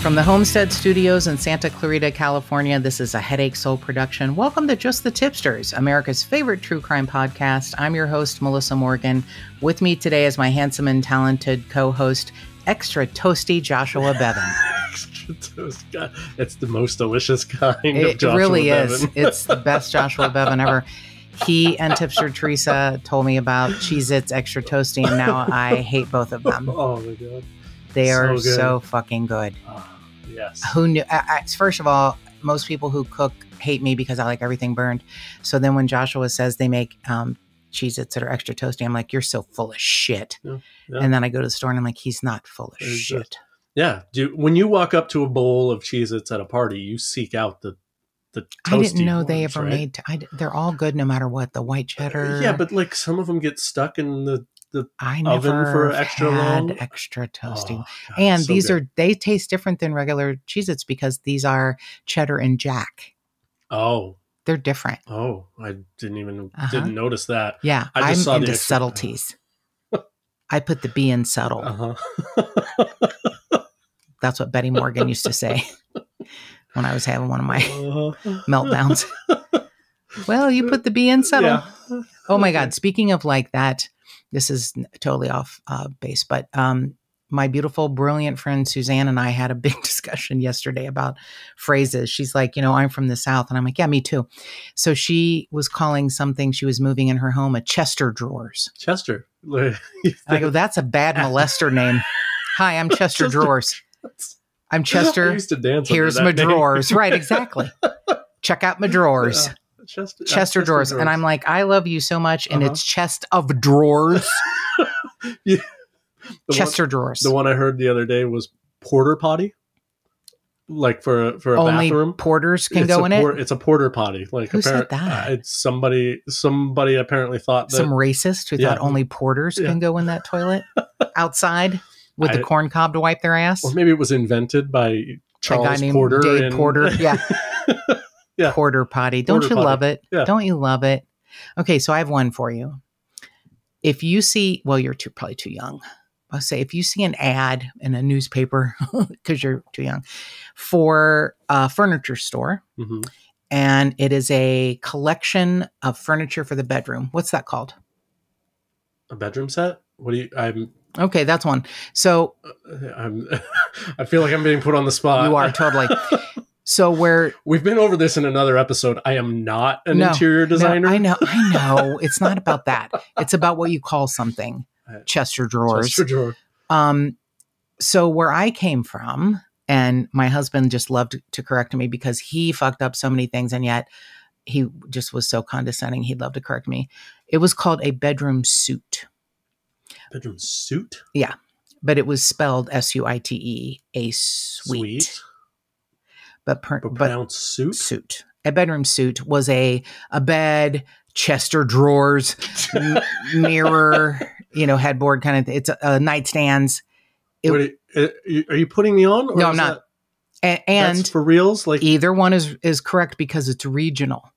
From the Homestead Studios in Santa Clarita, California, this is a Headache Soul production. Welcome to Just the Tip-Sters, America's favorite true crime podcast. I'm your host, Melissa Morgan. With me today is my handsome and talented co-host, extra toasty Joshua Bevan. Extra toast. God, it's the most delicious kind of It Joshua really Bevan. is. It's the best Joshua Bevan ever. He and Tipster Teresa told me about Cheez-Its Extra Toasty, and now I hate both of them. Oh, my God. They are good. so fucking good. Yes. Who knew? First of all, most people who cook hate me because I like everything burned. So then when Joshua says they make Cheez-Its that are extra toasty, I'm like, you're so full of shit. Yeah. And then I go to the store and I'm like, he's not full of shit. Yeah. When you walk up to a bowl of Cheez-Its at a party, you seek out the toasty I didn't know ones, they ever right? made. They're all good no matter what. The white cheddar. Yeah, but like some of them get stuck in the I oven never for extra had long. extra toasty. Oh, God, and so these good. they taste different than regular Cheez-Its because these are cheddar and jack. Oh. They're different. Oh, I didn't notice that. Yeah, I just saw I'm the into extra- subtleties. I put the B in subtle. Uh-huh. That's what Betty Morgan used to say when I was having one of my meltdowns. Well, you put the B in subtle. Yeah. Oh my God. Speaking of like that, this is totally off base, but my beautiful, brilliant friend Suzanne and I had a big discussion yesterday about phrases. She's like, I'm from the South. And I'm like, yeah, me too. So she was calling something she was moving in her home a Chester drawers. Chester. I go, that's a bad molester name. Hi, I'm Chester Drawers. I'm Chester. I used to dance. Here's my drawers. Right, exactly. Check out my drawers. Chester drawers. And I'm like, I love you so much. And it's chest of drawers. Yeah. Chester drawers. The one I heard the other day was porter potty. Like for a Only bathroom. porters can go in it? It's a porter potty. Like Who said that? It's somebody apparently thought that. Some racist who thought only porters can go in that toilet outside with the corn cob to wipe their ass. Or maybe it was invented by Charles a guy named Porter. Dave Porter. Yeah. Yeah. Porter potty. Don't Porter you potty. love it? Yeah. Don't you love it? Okay, so I have one for you. If you see, well, you're probably too young. I'll say if you see an ad in a newspaper, because you're too young, for a furniture store, and it is a collection of furniture for the bedroom. What's that called? A bedroom set? Okay, that's one. So I feel like I'm being put on the spot. You are totally. So we've been over this in another episode. I am not an interior designer. No, I know. It's not about that. It's about what you call something. Chester drawers. Chester drawer. So where I came from, and my husband just loved to correct me because he fucked up so many things, and yet he just was so condescending. He'd love to correct me. It was called a bedroom suite. Bedroom suite? Yeah. But it was spelled S-U-I-T-E, a suite. But pronounced suit? Suit. A bedroom suite was a bed, Chester drawers, mirror, headboard kind of. It's nightstands. Wait, are you putting me on? Or no, I'm not. And that's for reals? Like either one is correct because it's regional.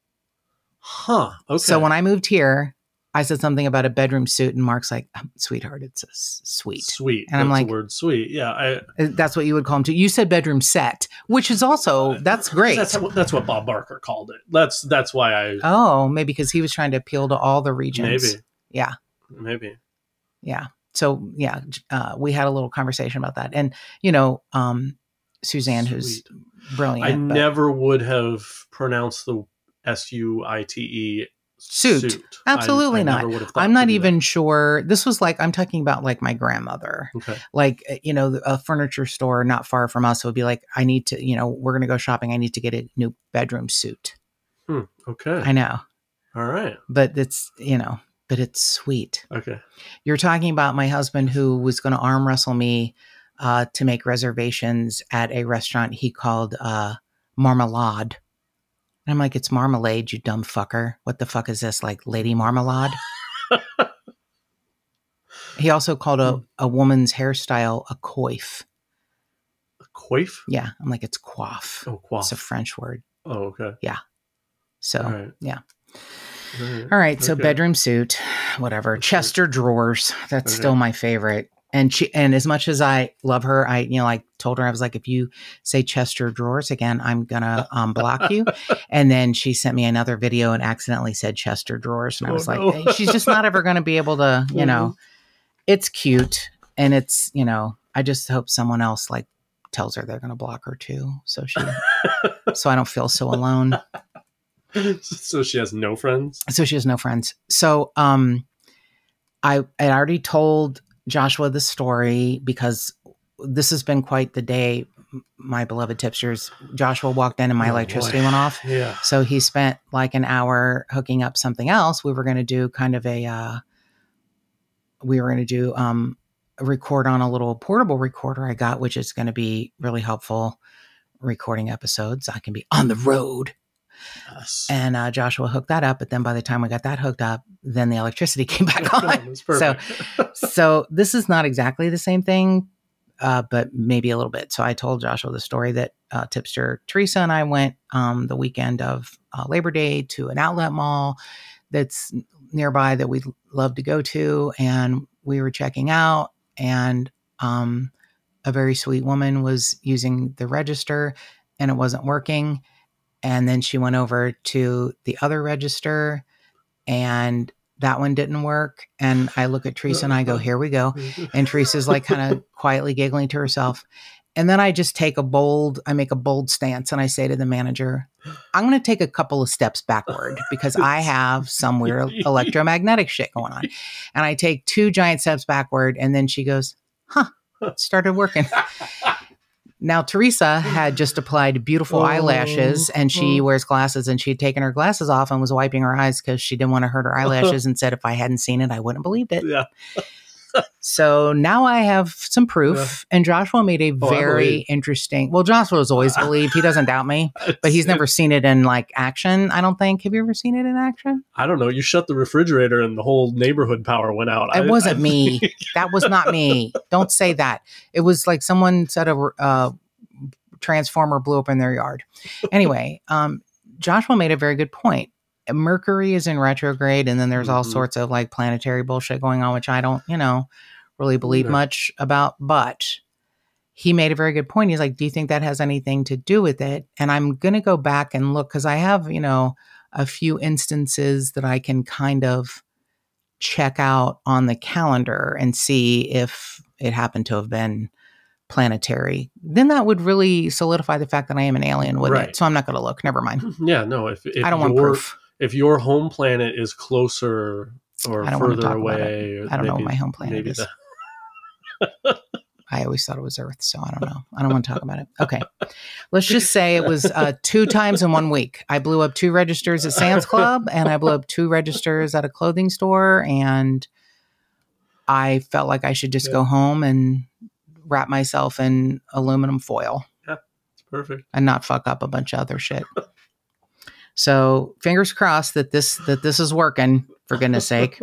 Huh. Okay. So when I moved here, I said something about a bedroom suite, and Mark's like, "Sweetheart, it's a suite." Sweet. And I'm like, the word sweet. Yeah. That's what you would call them too. You said bedroom set, which is also that's great. That's what Bob Barker called it. That's why I. Oh, maybe because he was trying to appeal to all the regions. Maybe. Yeah. Maybe. Yeah. So yeah, we had a little conversation about that, and Suzanne, who's brilliant. I never would have pronounced the S-U-I-T-E. Suit. Absolutely not. I'm not even sure. This was I'm talking about my grandmother. Okay. A furniture store not far from us would be like, I need to, we're going to go shopping. I need to get a new bedroom suit. Okay. I know. All right. But it's, but it's sweet. Okay. You're talking about my husband who was going to arm wrestle me to make reservations at a restaurant he called Marmalade. And I'm like, it's marmalade, you dumb fucker. What the fuck is this? Like Lady Marmalade? He also called a woman's hairstyle a coif. A coif? Yeah. I'm like, it's coif. Oh, coif. It's a French word. Oh, okay. Yeah. So, right. Yeah. All right. So bedroom suit, whatever. Okay. Chester drawers. That's still my favorite. And as much as I love her, I, like told her, I was like, if you say Chester drawers again, I'm going to block you. And then she sent me another video and accidentally said Chester drawers. And I was like, no. hey, she's just not ever going to be able to, it's cute. And it's, I just hope someone else like tells her they're going to block her too. So so I don't feel so alone. So she has no friends? So she has no friends. So, I had already told Joshua the story because this has been quite the day, my beloved Tip-Sters. Joshua walked in and my electricity went off. Yeah. So he spent like an hour hooking up something else. We were going to do kind of a record on a little portable recorder I got, which is going to be really helpful recording episodes. I can be on the road. Yes. And Joshua hooked that up. But then by the time we got that hooked up, then the electricity came back on. So this is not exactly the same thing, but maybe a little bit. So I told Joshua the story that Tipster Teresa and I went the weekend of Labor Day to an outlet mall that's nearby that we'd love to go to. And we were checking out, and a very sweet woman was using the register and it wasn't working. And then she went over to the other register and that one didn't work. And I look at Teresa and I go, here we go. And Teresa's like kind of quietly giggling to herself. And then I just make a bold stance and I say to the manager, I'm going to take a couple of steps backward because I have some weird electromagnetic shit going on. And I take 2 giant steps backward, and then she goes, it started working. Now, Teresa had just applied beautiful eyelashes, and she wears glasses, and she had taken her glasses off and was wiping her eyes because she didn't want to hurt her eyelashes and said, if I hadn't seen it, I wouldn't have believed it. Yeah. So now I have some proof, and Joshua made a very interesting, well, Joshua's always believed. He doesn't doubt me, but he's never seen it in like action, I don't think. Have you ever seen it in action? I don't know. You shut the refrigerator and the whole neighborhood power went out. It wasn't me. That was not me. Don't say that. It was like someone said a transformer blew up in their yard. Anyway, Joshua made a very good point. Mercury is in retrograde, and then there's all sorts of like planetary bullshit going on, which I don't, really believe much about. But he made a very good point. He's like, do you think that has anything to do with it? And I'm going to go back and look because I have, a few instances that I can kind of check out on the calendar and see if it happened to have been planetary. Then that would really solidify the fact that I am an alien, wouldn't it? So I'm not going to look. Never mind. Yeah, no. If I don't want proof. If your home planet is closer or further away, I don't know what my home planet is. I always thought it was Earth, so I don't know. I don't want to talk about it. Okay. Let's just say it was 2 times in 1 week. I blew up 2 registers at Sam's Club, and I blew up 2 registers at a clothing store, and I felt like I should just go home and wrap myself in aluminum foil. Yeah, it's perfect. And not fuck up a bunch of other shit. So fingers crossed that this is working, for goodness sake.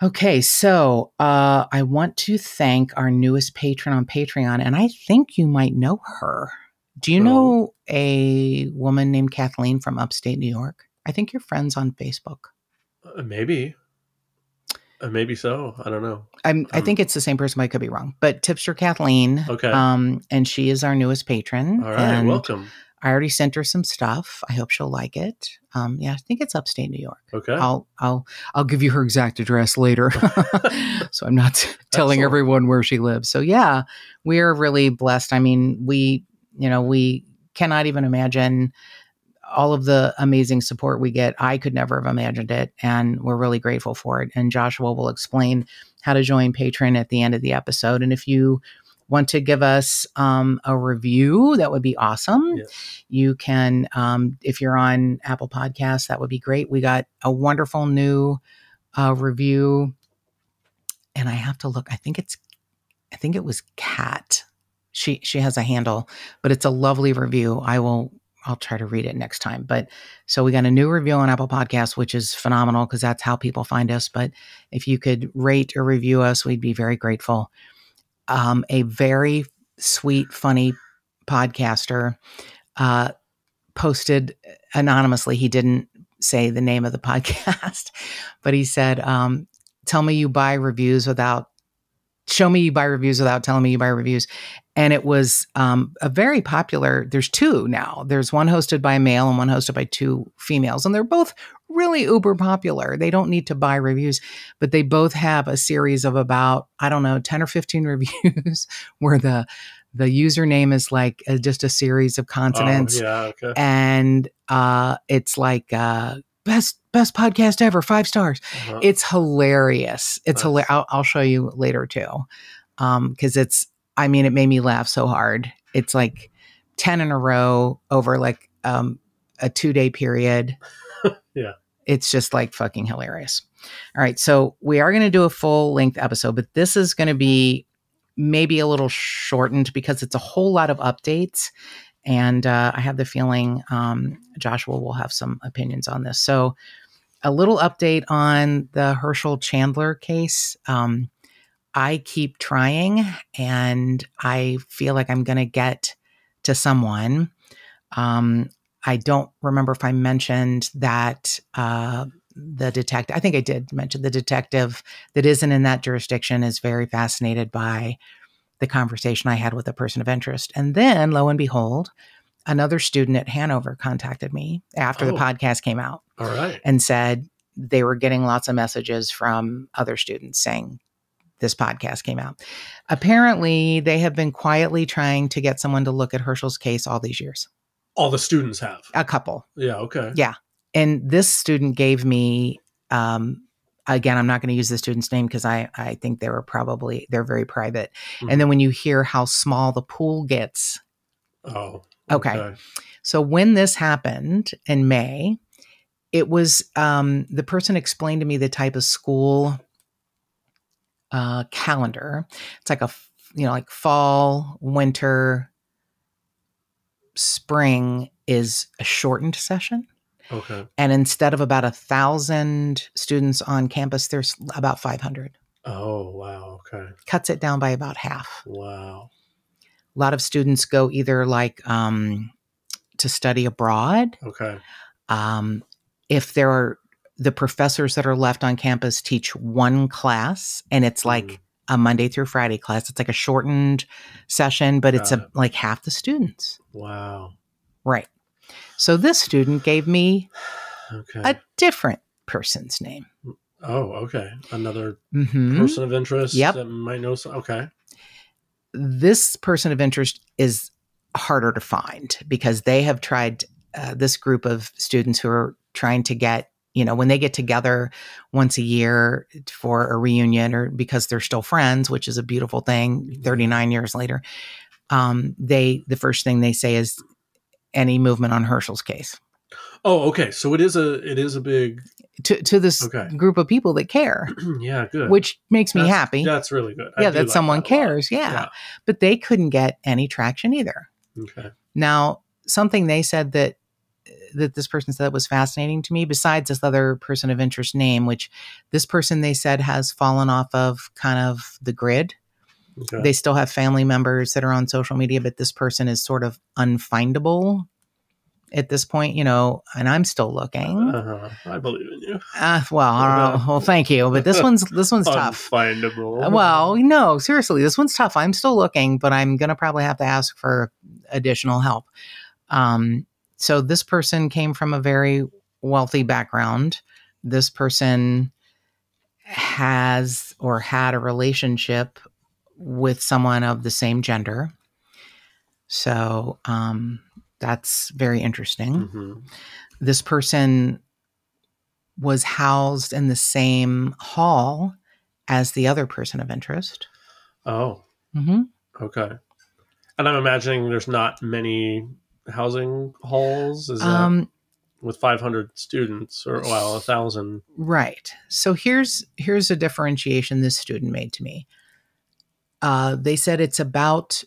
Okay, so I want to thank our newest patron on Patreon, and I think you might know her. Do you know a woman named Kathleen from upstate New York? I think you're friends on Facebook. Maybe. Maybe so. I don't know. I think it's the same person, but I could be wrong. But Tipster Kathleen. Okay. And she is our newest patron. All right, welcome. I already sent her some stuff. I hope she'll like it. I think it's upstate New York. Okay. I'll give you her exact address later. So I'm not telling everyone where she lives. So yeah, we are really blessed. I mean, we cannot even imagine all of the amazing support we get. I could never have imagined it, and we're really grateful for it. And Joshua will explain how to join Patreon at the end of the episode. And if you want to give us a review, that would be awesome. Yes. You can, if you're on Apple Podcasts, that would be great. We got a wonderful new review, and I have to look. I think it was Kat. She has a handle, but it's a lovely review. I'll try to read it next time. But so we got a new review on Apple Podcasts, which is phenomenal because that's how people find us. But if you could rate or review us, we'd be very grateful. A very sweet, funny podcaster posted anonymously. He didn't say the name of the podcast, but he said, tell me you buy reviews without show me you buy reviews without telling me you buy reviews. And it was a very popular, there's two now. There's one hosted by a male and one hosted by two females. And they're both really uber popular. They don't need to buy reviews, but they both have a series of about, I don't know, 10 or 15 reviews where the username is like just a series of consonants. Oh, yeah, okay. And it's like best podcast ever, 5 stars. Uh-huh. It's hilarious. It's Nice. hilarious. I'll show you later too. Because it made me laugh so hard. It's like 10 in a row over like a 2-day period. Yeah. It's just like fucking hilarious. All right. So we are going to do a full length episode, but this is going to be maybe a little shortened because it's a whole lot of updates. And I have the feeling Joshua will have some opinions on this. So a little update on the Herschel Chandler case. I keep trying and I feel like I'm going to get to someone. I don't remember if I mentioned that the detective, I think I did mention the detective that isn't in that jurisdiction is very fascinated by the conversation I had with a person of interest. And then lo and behold, another student at Hanover contacted me after the podcast came out. All right. And said they were getting lots of messages from other students saying this podcast came out. Apparently, they have been quietly trying to get someone to look at Herschel's case all these years. All the students have. A couple. Yeah, okay. Yeah. And this student gave me, again, I'm not going to use the student's name because I think they're very private. Mm-hmm. And then when you hear how small the pool gets. Oh, okay. So when this happened in May, it was the person explained to me the type of school calendar. It's like like fall, winter, spring is a shortened session. Okay. And instead of about 1,000 students on campus, there's about 500. Oh, wow. Okay. Cuts it down by about half. Wow. A lot of students go either like to study abroad. Okay. If there are the professors that are left on campus teach one class and it's like a Monday through Friday class. It's like a shortened session, but it's like half the students. Wow. Right. So this student gave me okay. a different person's name. Oh, okay. Another person of interest that might know. Okay. This person of interest is harder to find because they have tried this group of students who are trying to get, when they get together once a year for a reunion or because they're still friends, which is a beautiful thing 39 years later. The first thing they say is any movement on Herschel's case. Oh, okay. So it is a big to this group of people that care. Yeah, good. Which makes me happy. That's really good. Yeah, that someone cares. Yeah. But they couldn't get any traction either. Okay. Now, something they said that this person said was fascinating to me, besides this other person of interest name, which this person they said has fallen off of kind of the grid. Okay. They still have family members that are on social media, but this person is sort of unfindable at this point, and I'm still looking. I believe in you. Well, thank you. But this one's tough. Unfindable. Well, no, seriously, this one's tough. I'm still looking, but I'm going to probably have to ask for additional help. So this person came from a very wealthy background. This person has or had a relationship with someone of the same gender. So that's very interesting. Mm-hmm. This person was housed in the same hall as the other person of interest. Oh. Mm-hmm. Okay. And I'm imagining there's not many housing halls. Is that with 500 students or 1,000? Right. So here's a differentiation this student made to me. They said it's about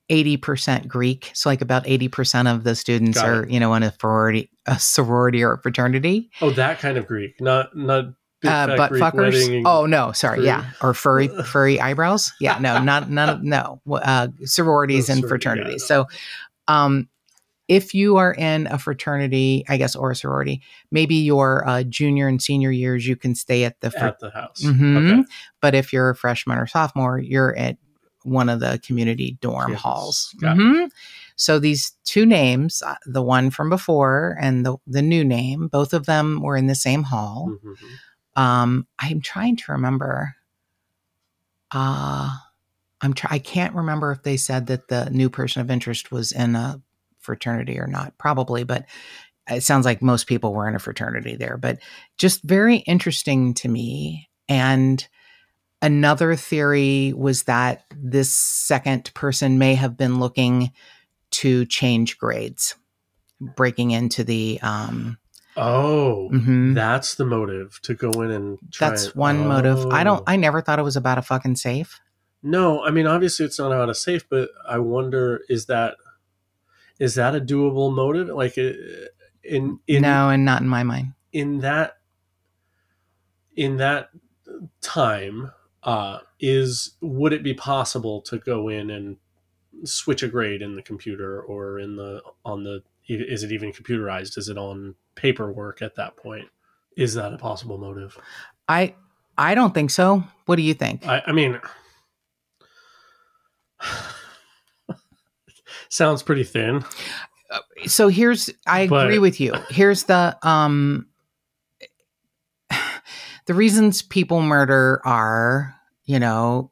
80% Greek. So like about 80% of the students are, in a sorority or a fraternity. Oh, that kind of Greek, not big fat butt Greek fuckers. Oh no, sorry. Fruit. Yeah. Or furry eyebrows. Yeah. No, no. Sororities and fraternities. Yeah, no. So, if you are in a fraternity, I guess, or a sorority, maybe your junior and senior years, you can stay at the house. Mm-hmm. Okay. But if you're a freshman or sophomore, you're at one of the community dorm halls. Mm-hmm. So these two names, the one from before and the new name, both of them were in the same hall. Mm-hmm. I'm trying to remember. I can't remember if they said that the new person of interest was in a fraternity or not. Probably, but it sounds like most people were in a fraternity there. But just very interesting to me. And another theory was that this second person may have been looking to change grades, breaking into the that's the motive, to go in and try. That's one motive. I never thought it was about a fucking safe. No, I mean, obviously it's not about a safe, but I wonder, is that a doable motive? Like no, and not in my mind. In that time, would it be possible to go in and switch a grade in the computer, or is it even computerized? Is it on paperwork at that point? Is that a possible motive? I don't think so. What do you think? I mean, sounds pretty thin. So I agree with you. Here's the reasons people murder are,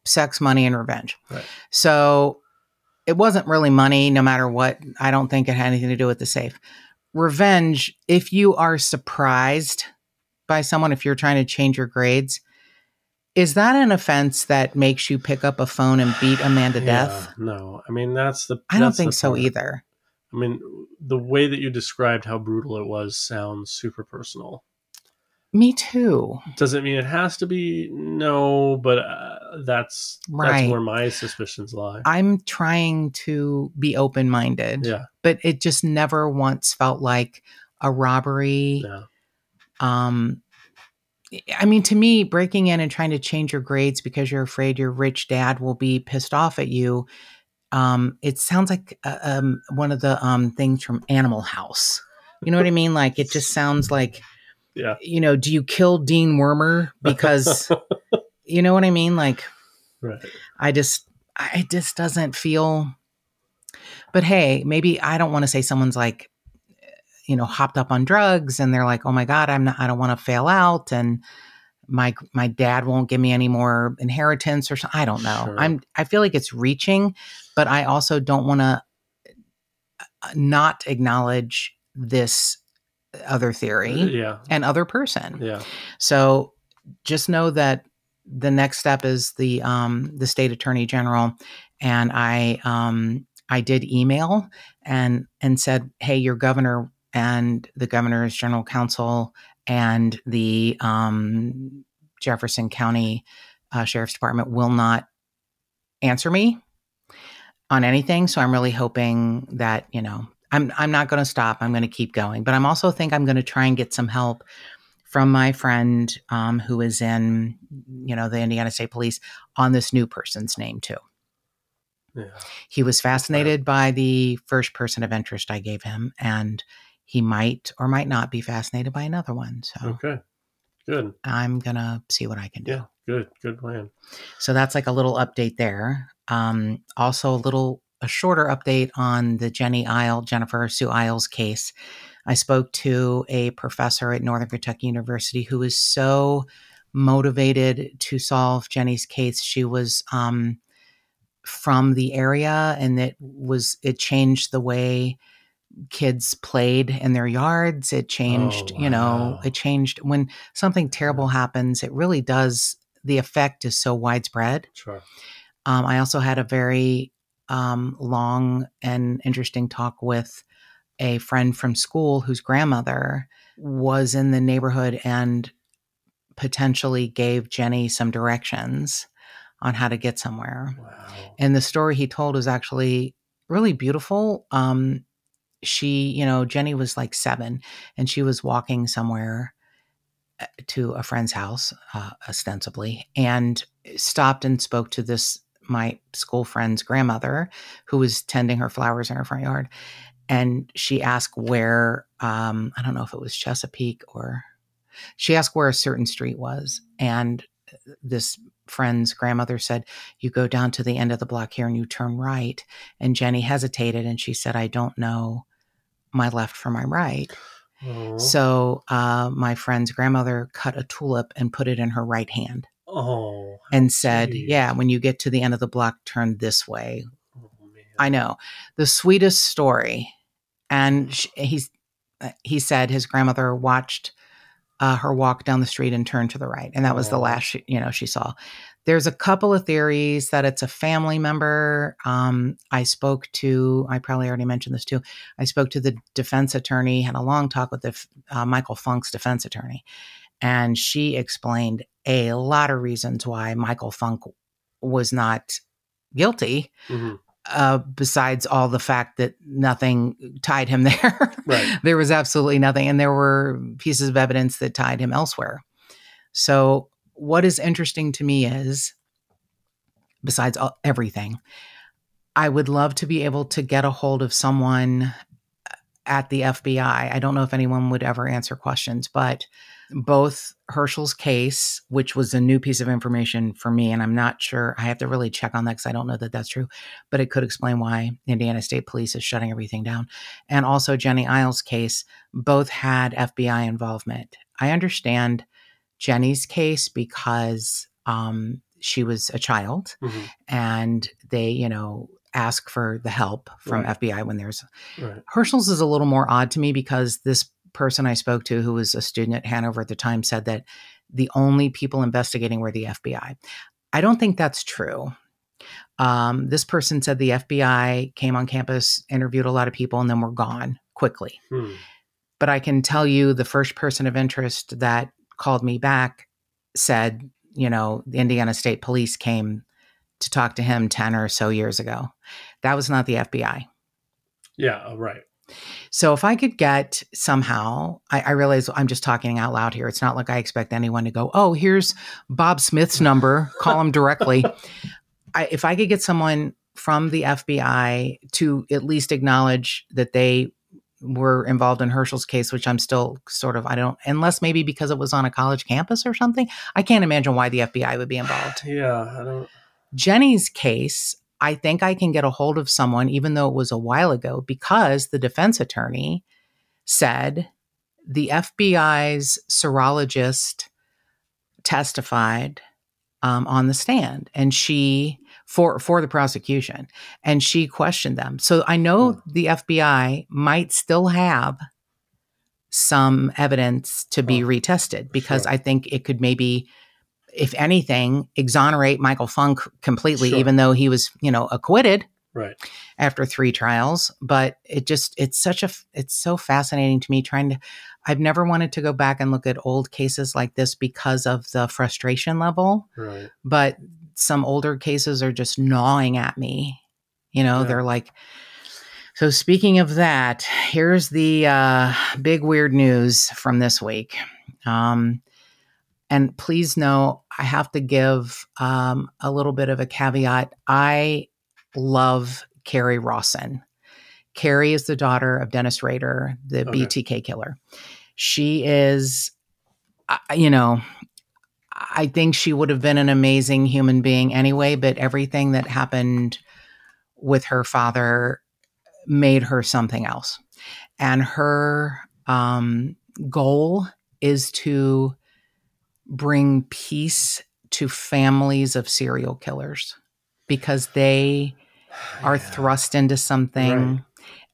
sex, money, and revenge. Right. So it wasn't really money, no matter what. I don't think it had anything to do with the safe. Revenge, if you are surprised by someone, if you're trying to change your grades, is that an offense that makes you pick up a phone and beat a man to death? No. I mean, I don't think so either. I mean, the way that you described how brutal it was sounds super personal. Me too. Does it mean it has to be? No, but that's where my suspicions lie. I'm trying to be open-minded. Yeah. But it just never once felt like a robbery. Yeah. I mean, to me, breaking in and trying to change your grades because you're afraid your rich dad will be pissed off at you. It sounds like one of the things from Animal House. You know what I mean? Like, it just sounds like, yeah. Do you kill Dean Wormer because, you know what I mean? Like, right. it just doesn't feel, but hey, maybe I don't want to say someone's like, hopped up on drugs and they're like, oh my God, I don't want to fail out. And my dad won't give me any more inheritance or something. I don't know. Sure. I feel like it's reaching, but I also don't want to not acknowledge this other theory and other person. Yeah. So just know that the next step is the state attorney general. And I did email and said, hey, your governor and the governor's general counsel and the Jefferson County Sheriff's Department will not answer me on anything. So I'm really hoping that, I'm not going to stop. I'm going to keep going. But I'm also think I'm going to try and get some help from my friend who is in, the Indiana State Police on this new person's name too. Yeah. He was fascinated by the first person of interest I gave him, and he might or might not be fascinated by another one. So okay, good. I'm going to see what I can do. Yeah, good plan. So that's like a little update there. Also a shorter update on the Jennifer Sue Iles case. I spoke to a professor at Northern Kentucky University who is so motivated to solve Jenny's case. She was from the area, and it changed the way kids played in their yards. It changed, it changed when something terrible happens. It really does. The effect is so widespread. Sure. I also had a very long and interesting talk with a friend from school whose grandmother was in the neighborhood and potentially gave Jenny some directions on how to get somewhere. Wow. And the story he told was actually really beautiful. Jenny was like 7 and she was walking somewhere to a friend's house, ostensibly, and stopped and spoke to my school friend's grandmother who was tending her flowers in her front yard. And she asked where, I don't know if it was Chesapeake, or she asked where a certain street was. And this friend's grandmother said, you go down to the end of the block here and you turn right. And Jenny hesitated and she said, I don't know my left from my right. Oh. So my friend's grandmother cut a tulip and put it in her right hand. Oh. And said, sweet. yeah, when you get to the end of the block, turn this way. Oh, man. I know. The sweetest story. And he said his grandmother watched her walk down the street and turn to the right. And that was the last she saw. There's a couple of theories that it's a family member. I probably already mentioned this too. I spoke to the defense attorney, had a long talk with Michael Funk's defense attorney. And she explained a lot of reasons why Michael Funk was not guilty. Mm-hmm. Besides all the fact that nothing tied him there. Right. There was absolutely nothing. And there were pieces of evidence that tied him elsewhere. So what is interesting to me is, besides everything, I would love to be able to get a hold of someone at the FBI. I don't know if anyone would ever answer questions, but both Herschel's case, which was a new piece of information for me, and I'm not sure, I have to really check on that because I don't know that that's true, but it could explain why Indiana State Police is shutting everything down. And also Jenny Iles' case, both had FBI involvement. I understand Jenny's case because she was a child, mm-hmm. and they, ask for the help from right. FBI when there's... Right. Herschel's is a little more odd to me because this person I spoke to, who was a student at Hanover at the time, said that the only people investigating were the FBI. I don't think that's true. This person said the FBI came on campus, interviewed a lot of people, and then were gone quickly. But I can tell you the first person of interest that called me back said, the Indiana State Police came to talk to him 10 or so years ago. That was not the FBI. Yeah, right. So if I could get somehow, I realize I'm just talking out loud here. It's not like I expect anyone to go, oh, here's Bob Smith's number, call him directly. If I could get someone from the FBI to at least acknowledge that they were involved in Herschel's case, which I'm still unless maybe because it was on a college campus or something. I can't imagine why the FBI would be involved. Yeah, I don't. Jenny's case, I think I can get a hold of someone, even though it was a while ago, because the defense attorney said the FBI's serologist testified on the stand, and she for the prosecution, and she questioned them. So I know the FBI might still have some evidence to be retested, because I think it could maybe, if anything, exonerate Michael Funk completely, even though he was, acquitted after 3 trials. But it's so fascinating to me I've never wanted to go back and look at old cases like this because of the frustration level. Right. But some older cases are just gnawing at me. They're like, so speaking of that, here's the big weird news from this week. And please know, I have to give a little bit of a caveat. I love Carrie Rawson. Carrie is the daughter of Dennis Rader, the BTK killer. She is, I think she would have been an amazing human being anyway, but everything that happened with her father made her something else. And her goal is to bring peace to families of serial killers, because they are thrust into something. Right.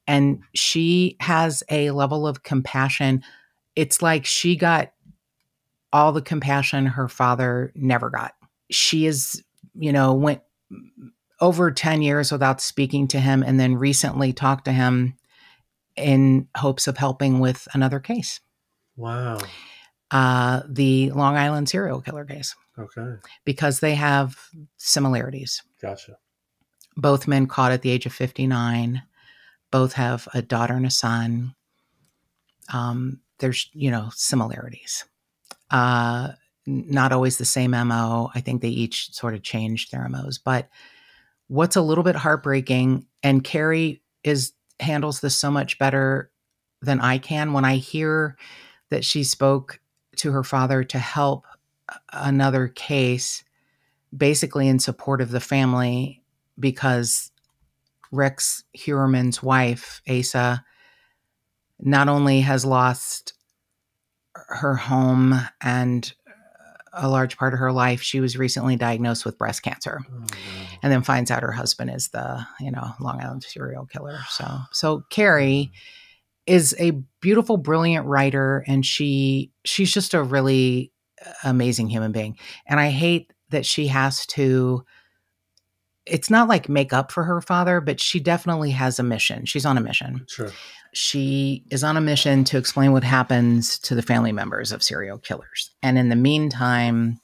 And she has a level of compassion. It's like she got all the compassion her father never got. She is, went over 10 years without speaking to him, and then recently talked to him in hopes of helping with another case. Wow. The Long Island serial killer case. Okay. Because they have similarities. Gotcha. Both men caught at the age of 59. Both have a daughter and a son. There's, similarities. Not always the same MO. I think they each sort of changed their MOs. But what's a little bit heartbreaking, and Carrie is handles this so much better than I can. When I hear that she spoke to her father to help another case, basically in support of the family, because Rex Heuermann's wife, Asa, not only has lost her home and a large part of her life, she was recently diagnosed with breast cancer, and then finds out her husband is the, Long Island serial killer. So Carrie is a beautiful, brilliant writer, and she's just a really amazing human being. And I hate that she has to, it's not like make up for her father, but she definitely has a mission. She's on a mission. Sure. She is on a mission to explain what happens to the family members of serial killers. And in the meantime,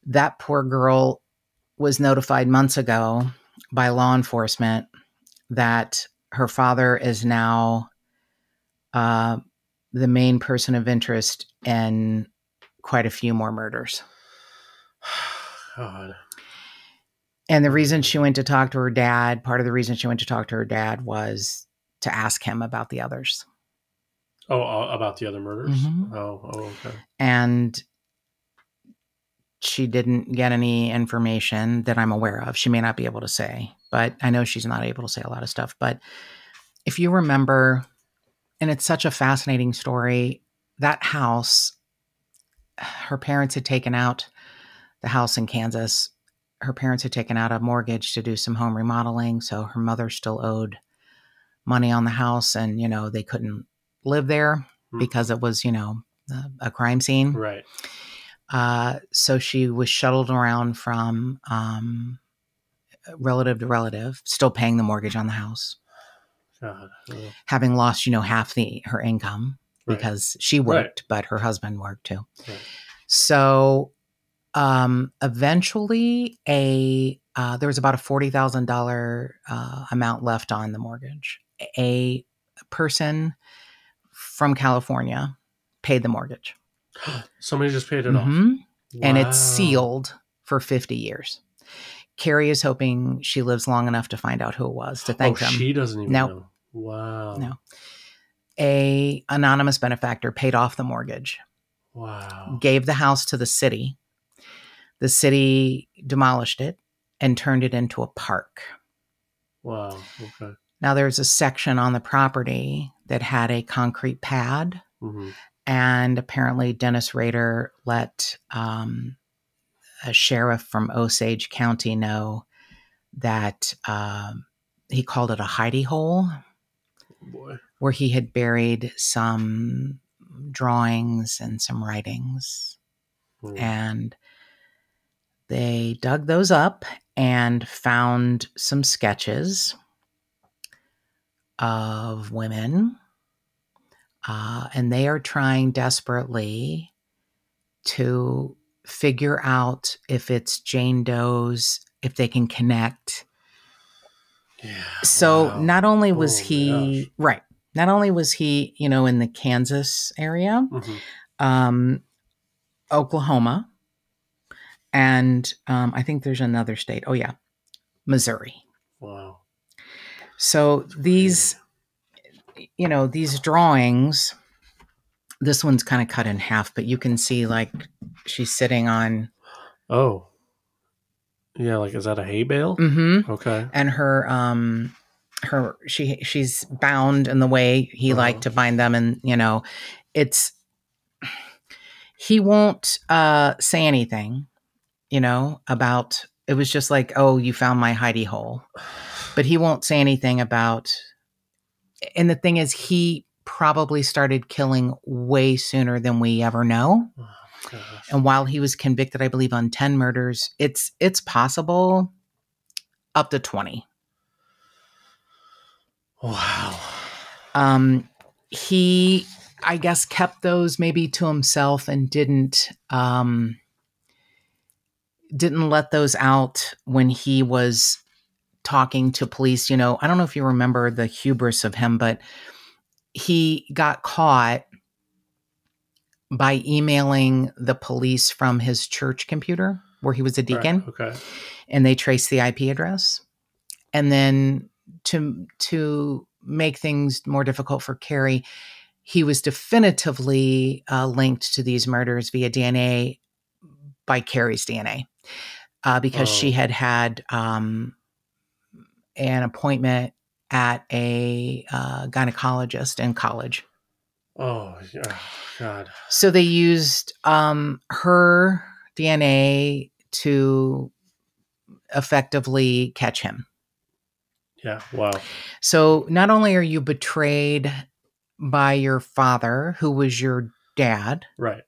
that poor girl was notified months ago by law enforcement that her father is now the main person of interest in quite a few more murders. God. And the reason she went to talk to her dad, part of the reason she went to talk to her dad was to ask him about the others. Oh, about the other murders? Mm-hmm. Oh, okay. And she didn't get any information that I'm aware of. She may not be able to say, but I know she's not able to say a lot of stuff. But if you remember, and it's such a fascinating story, that house, her parents had taken out the house in Kansas. Her parents had taken out a mortgage to do some home remodeling. So her mother still owed money on the house, and, they couldn't live there because it was, a crime scene. Right. So she was shuttled around from relative to relative, still paying the mortgage on the house. God. Having lost, half her income because she worked, but her husband worked too. Right. So eventually there was about a $40,000 amount left on the mortgage. A person from California paid the mortgage. Somebody just paid it off. Wow. And it's sealed sealed for 50 years. Carrie is hoping she lives long enough to find out who it was, to thank them. She doesn't even know. Wow. No. A anonymous benefactor paid off the mortgage. Wow. Gave the house to the city. The city demolished it and turned it into a park. Wow. Okay. Now there's a section on the property that had a concrete pad. Mm-hmm. And apparently Dennis Rader let a sheriff from Osage County know that he called it a hidey hole. Boy. Where he had buried some drawings and some writings. And they dug those up and found some sketches of women. And they are trying desperately to figure out if it's Jane Doe's, if they can connect. Yeah. So not only was he, not only was he, in the Kansas area, Oklahoma, and I think there's another state. Oh, yeah. Missouri. Wow. So these, these drawings, this one's kind of cut in half, but you can see like she's sitting on. Oh. Yeah, like, is that a hay bale? Mm-hmm. Okay. And she's bound in the way he liked to bind them, and he won't say anything, about it. Was just like, oh, you found my hidey hole, but he won't say anything about. And the thing is, he probably started killing way sooner than we ever know. Oh, gosh. And while he was convicted, I believe, on 10 murders, it's possible up to 20. Wow. He, I guess, kept those maybe to himself and didn't let those out when he was talking to police. I don't know if you remember the hubris of him, but he got caught by emailing the police from his church computer where he was a deacon. Right. Okay. And they traced the IP address. And then to make things more difficult for Carrie, he was definitively linked to these murders via DNA by Carrie's DNA because she had an appointment at a gynecologist in college. Oh, God. So they used her DNA to effectively catch him. Yeah, wow. So not only are you betrayed by your father, who was your dad, right?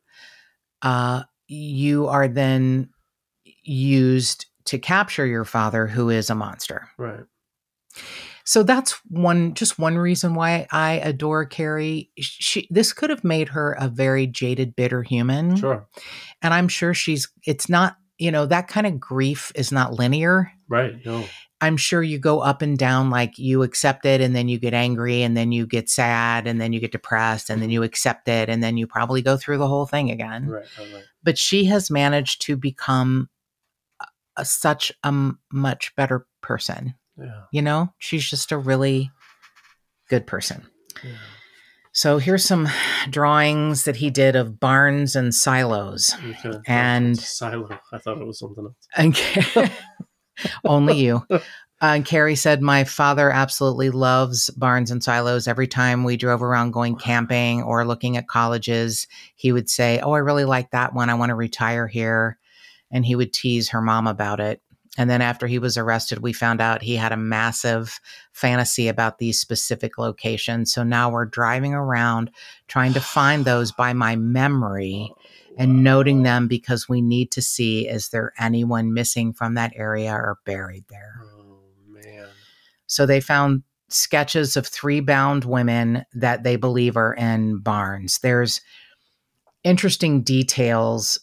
You are then used to capture your father, who is a monster. Right. So that's just one reason why I adore Carrie. This could have made her a very jaded, bitter human. Sure. And I'm sure it's not, that kind of grief is not linear. Right. No. I'm sure you go up and down, like you accept it and then you get angry and then you get sad and then you get depressed and then you accept it and then you probably go through the whole thing again. Right. But she has managed to become such a much better person. Yeah. She's just a really good person. Yeah. So here's some drawings that he did of barns and silos. Okay. And silo. I thought it was something else. Only you. And Carrie said, my father absolutely loves barns and silos. Every time we drove around going camping or looking at colleges, he would say, oh, I really like that one. I want to retire here. And he would tease her mom about it. And then after he was arrested, we found out he had a massive fantasy about these specific locations. So now we're driving around trying to find those by my memory and noting them because we need to see, is there anyone missing from that area or buried there? Oh, man. So they found sketches of 3 bound women that they believe are in barns. There's interesting details.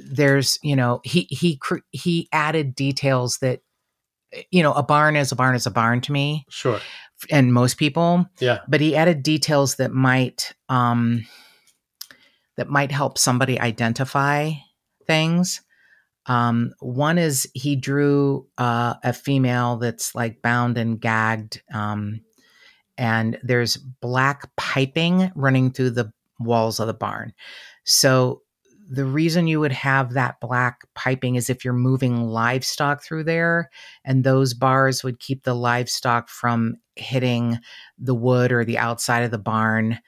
There's, he added details that, a barn is a barn is a barn to me. Sure. And most people. Yeah. But he added details that might help somebody identify things. One is he drew a female that's like bound and gagged. And there's black piping running through the walls of the barn. So the reason you would have that black piping is if you're moving livestock through there, and those bars would keep the livestock from hitting the wood or the outside of the barn.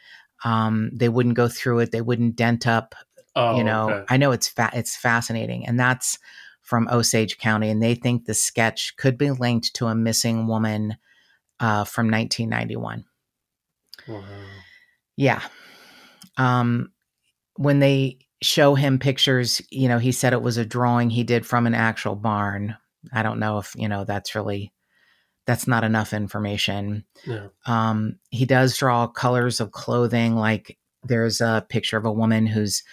They wouldn't go through it. They wouldn't dent up. Okay. I know it's fascinating. And that's from Osage County. And they think the sketch could be linked to a missing woman from 1991. Wow. Yeah. When they show him pictures, he said it was a drawing he did from an actual barn. I don't know if, that's not enough information. Yeah. He does draw colors of clothing. Like there's a picture of a woman who's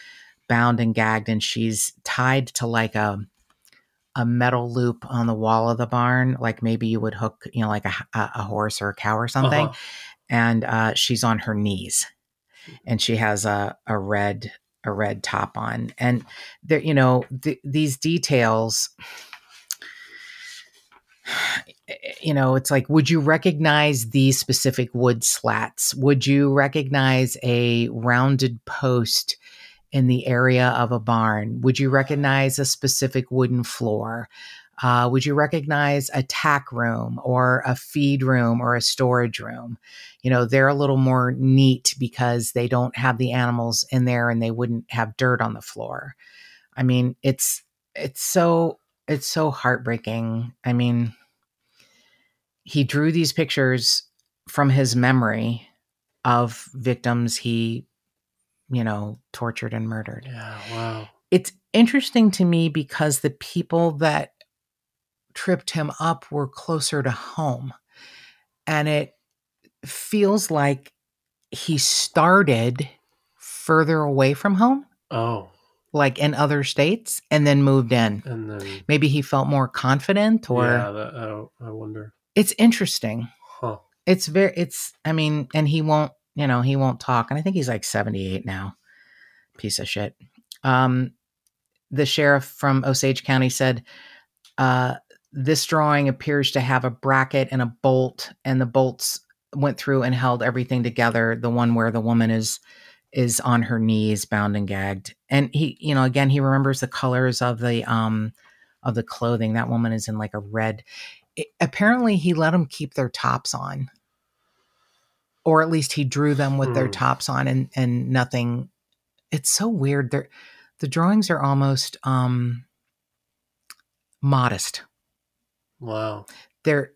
bound and gagged and she's tied to like a metal loop on the wall of the barn. Like maybe you would hook, like a horse or a cow or something. Uh-huh. And she's on her knees and she has a red top on. And there, these details, it's like, would you recognize these specific wood slats? Would you recognize a rounded post in the area of a barn? Would you recognize a specific wooden floor? Would you recognize a tack room or a feed room or a storage room? They're a little more neat because they don't have the animals in there and they wouldn't have dirt on the floor. I mean, it's so heartbreaking. I mean, he drew these pictures from his memory of victims he, tortured and murdered. Yeah, wow. It's interesting to me because the people that tripped him up were closer to home. And it feels like he started further away from home. Oh. Like in other states and then moved in. And then maybe he felt more confident or. Yeah, I wonder. It's interesting. Huh. And he won't talk. And I think he's like 78 now. Piece of shit. The sheriff from Osage County said, this drawing appears to have a bracket and a bolt, and the bolts went through and held everything together. The one where the woman is on her knees, bound and gagged. And he, again, he remembers the colors of the clothing. That woman is in like a red. Apparently he let them keep their tops on, or at least he drew them with their tops on, and nothing. It's so weird. The drawings are almost modest. Wow. They're,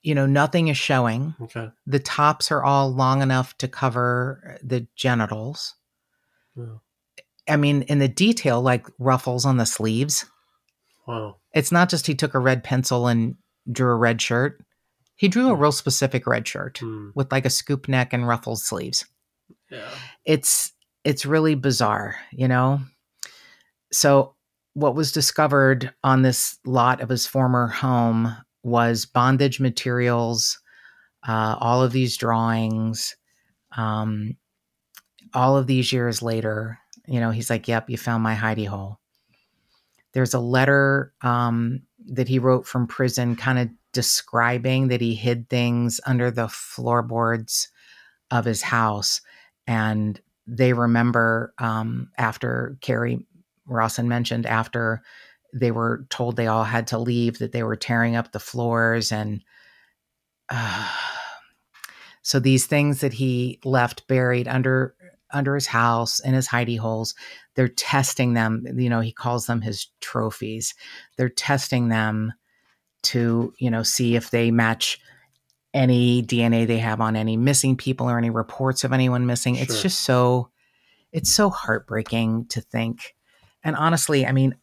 nothing is showing. Okay. The tops are all long enough to cover the genitals. Yeah. I mean, in the detail, like ruffles on the sleeves. Wow. It's not just he took a red pencil and drew a red shirt. He drew a real specific red shirt with like a scoop neck and ruffled sleeves. Yeah. It's really bizarre, So what was discovered on this lot of his former home was bondage materials, all of these drawings, all of these years later. He's like, yep, you found my hidey hole. There's a letter that he wrote from prison kind of describing that he hid things under the floorboards of his house. And they remember after Carrie Rawson mentioned, after they were told they all had to leave, that they were tearing up the floors. And so these things that he left buried under his house in his hidey holes, they're testing them. He calls them his trophies. They're testing them to, see if they match any DNA they have on any missing people or any reports of anyone missing. Sure. It's just it's so heartbreaking to think. And honestly, I mean,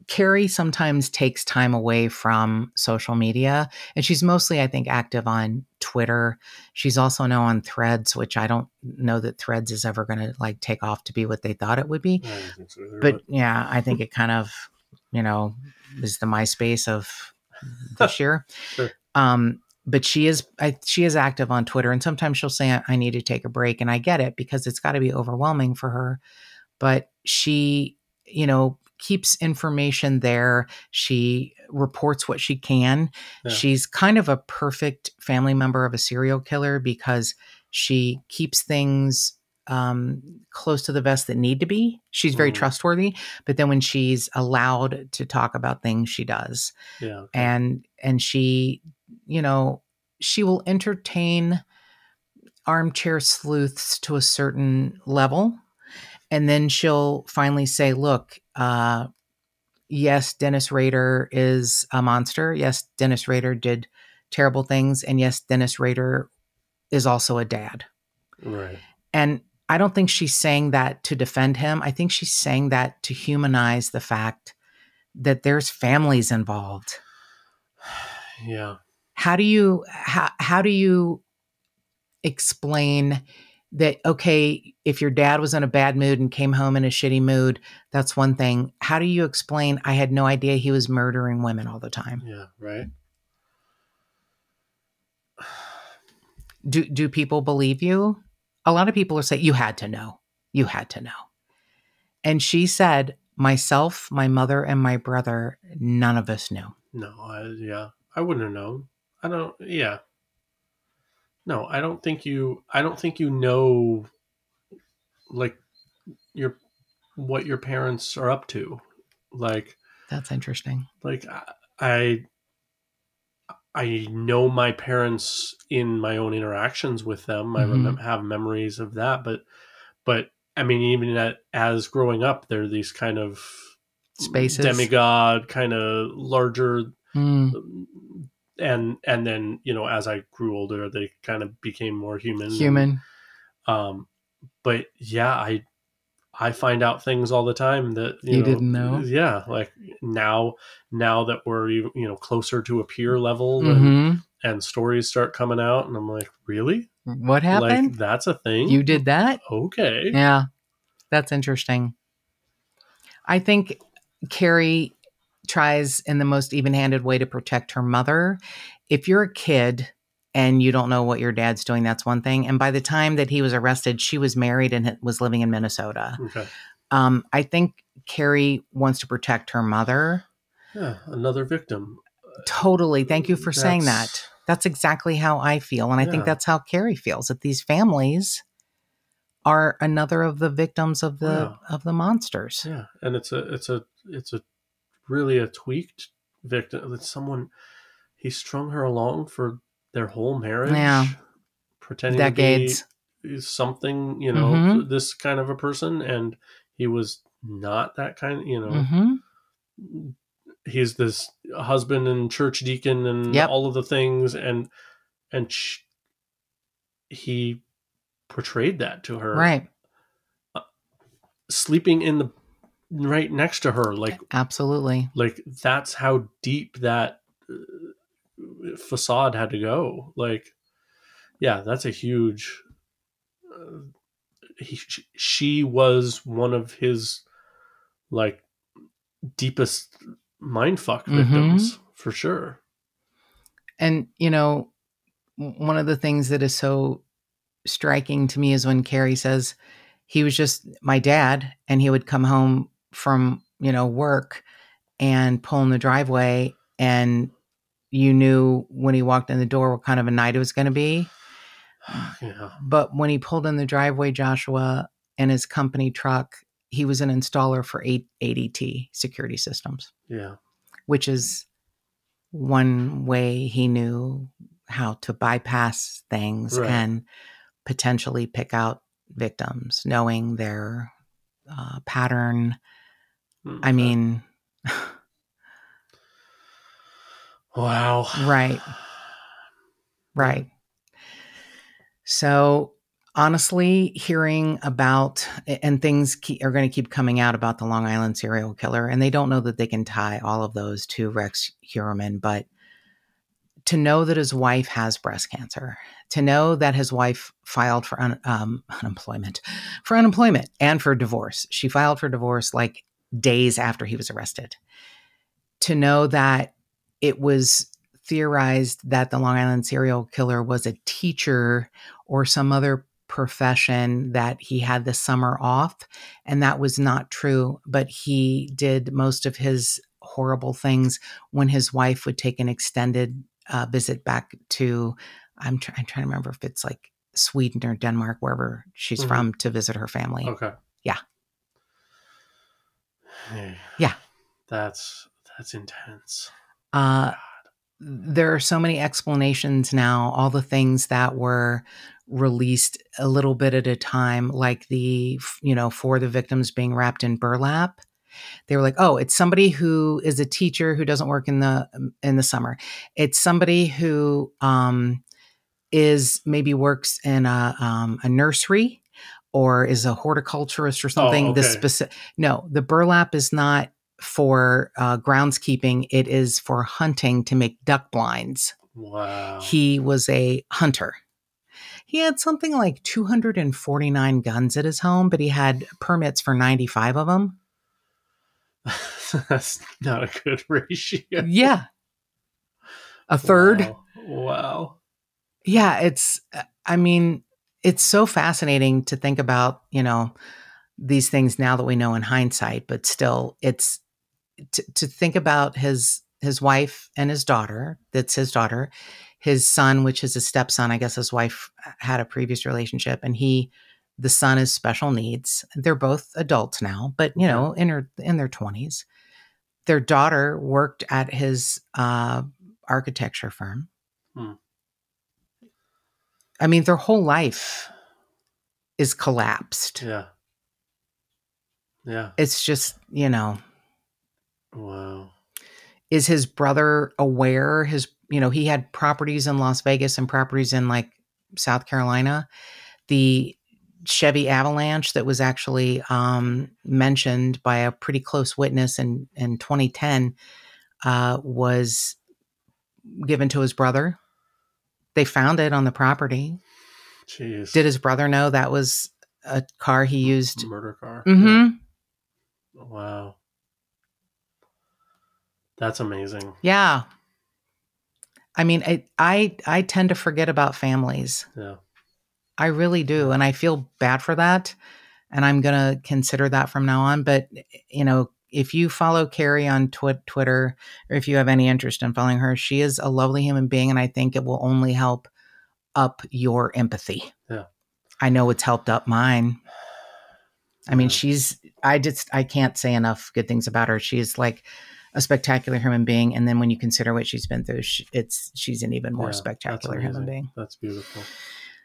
Carrie sometimes takes time away from social media, and she's mostly, I think, active on Twitter. She's also now on Threads, which I don't know that Threads is ever going to like take off to be what they thought it would be. I don't think so either, but yeah, I think it kind of, is the MySpace of this year. Sure. But she is active on Twitter, and sometimes she'll say, I need to take a break. And I get it, because it's got to be overwhelming for her. But she, keeps information there. She reports what she can. Yeah. She's kind of a perfect family member of a serial killer, because she keeps things close to the vest that need to be. She's very trustworthy, but then when she's allowed to talk about things, she does. Yeah. Okay. And she, she will entertain armchair sleuths to a certain level. And then she'll finally say, look, yes, Dennis Rader is a monster. Yes, Dennis Rader did terrible things. And yes, Dennis Rader is also a dad. Right. And I don't think she's saying that to defend him. I think she's saying that to humanize the fact that there's families involved. Yeah. How do you explain that, okay, if your dad was in a bad mood and came home in a shitty mood, that's one thing. How do you explain, I had no idea he was murdering women all the time? Yeah, right. Do people believe you? A lot of people are saying, you had to know. You had to know. And she said, myself, my mother, and my brother, none of us knew. No, I wouldn't have known. No, I don't think you know, like, what your parents are up to. Like, that's interesting. Like, I know my parents in my own interactions with them. I have memories of that, but I mean, even as growing up, there are these kind of spaces, demigod, kind of larger, and then, as I grew older, they kind of became more human. But yeah, I find out things all the time that you didn't know. Yeah, like now that we're closer to a peer level, and stories start coming out, and I'm like, really? What happened? Like, that's a thing? You did that? Okay. Yeah, that's interesting. I think Carrie tries in the most even-handed way to protect her mother. If you're a kid and you don't know what your dad's doing, that's one thing. And by the time that he was arrested, she was married and was living in Minnesota. Okay. I think Carrie wants to protect her mother. Yeah, another victim. Totally. Thank you for saying that. That's exactly how I feel. And I think that's how Carrie feels, that these families are another of the victims of the monsters. Yeah. And it's a really a tweaked victim. It's someone, he strung her along for their whole marriage. Yeah. Pretending Decades. to be something, you know, this kind of a person. And he was not that kind, you know. He's this husband and church deacon and all of the things, and he portrayed that to her, right? Sleeping in the right next to her, like absolutely, like that's how deep that facade had to go. Like, yeah, that's a huge. She was one of his like deepest mindfuck victims for sure. And you know, one of the things that is so striking to me is when Carrie says he was just my dad, and he would come home from, you know, work and pull in the driveway, and you knew when he walked in the door what kind of a night it was going to be. Yeah. But when he pulled in the driveway, Joshua, in his company truck, he was an installer for ADT security systems. Yeah. Which is one way he knew how to bypass things and potentially pick out victims, knowing their pattern. Okay. I mean, wow. Right. Right. So honestly, hearing about, and things are going to keep coming out about the Long Island serial killer, and they don't know that they can tie all of those to Rex Heuermann, but to know that his wife has breast cancer, to know that his wife filed for unemployment and for divorce. She filed for divorce like days after he was arrested. To know that it was theorized that the Long Island serial killer was a teacher or some other profession that he had the summer off, and that was not true, but he did most of his horrible things when his wife would take an extended visit back to, I'm trying to remember if it's like Sweden or Denmark, wherever she's from, to visit her family. Okay. Yeah. Hey, yeah. That's intense. There are so many explanations now, all the things that were released a little bit at a time, like the, you know, for the victims being wrapped in burlap. They were like, oh, it's somebody who is a teacher who doesn't work in the summer. It's somebody who is maybe works in a nursery or is a horticulturist or something. Oh, okay. No, the burlap is not for groundskeeping. It is for hunting to make duck blinds. Wow. He was a hunter. He had something like 249 guns at his home, but he had permits for 95 of them. That's not a good ratio. Yeah. A third. Wow. Yeah, it's so fascinating to think about, you know, these things now that we know in hindsight, but still it's to think about his wife and his daughter, that's his daughter, his son, which is a stepson. I guess his wife had a previous relationship, and the son is special needs. They're both adults now, but you know, in their 20s. Their daughter worked at his architecture firm. I mean, their whole life is collapsed. Yeah. Yeah. It's just, you know. Wow. Is his brother aware? He had properties in Las Vegas and properties in like South Carolina. The Chevy Avalanche that was actually mentioned by a pretty close witness in 2010 was given to his brother. They found it on the property. Jeez. Did his brother know that was a car he used? Murder car. Mm-hmm. Yeah. Wow. That's amazing. Yeah. I mean, I tend to forget about families. Yeah. I really do. And I feel bad for that. And I'm going to consider that from now on. But, you know, if you follow Carrie on Twitter, or if you have any interest in following her, she is a lovely human being, and I think it will only help up your empathy. Yeah. I know it's helped up mine. I mean, I can't say enough good things about her. She's like a spectacular human being. And then when you consider what she's been through, she's an even more spectacular human being. That's beautiful.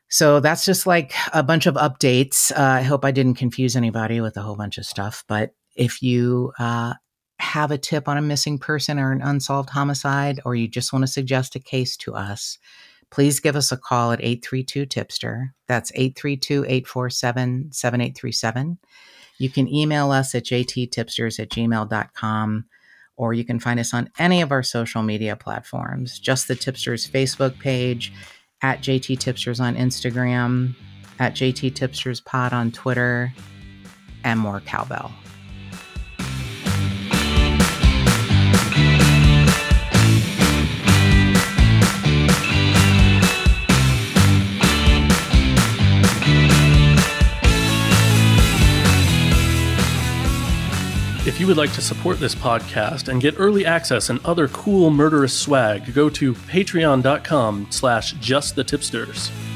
So that's just like a bunch of updates. I hope I didn't confuse anybody with a whole bunch of stuff. But if you have a tip on a missing person or an unsolved homicide, or you just want to suggest a case to us, please give us a call at 832-TIPSTER. That's 832-847-7837. You can email us at jttipsters@gmail.com, or you can find us on any of our social media platforms. Just the Tipsters Facebook page, at JT Tipsters on Instagram, at JT Tipsters Pod on Twitter, and more cowbell. If you would like to support this podcast and get early access and other cool murderous swag, go to patreon.com/justthetipsters.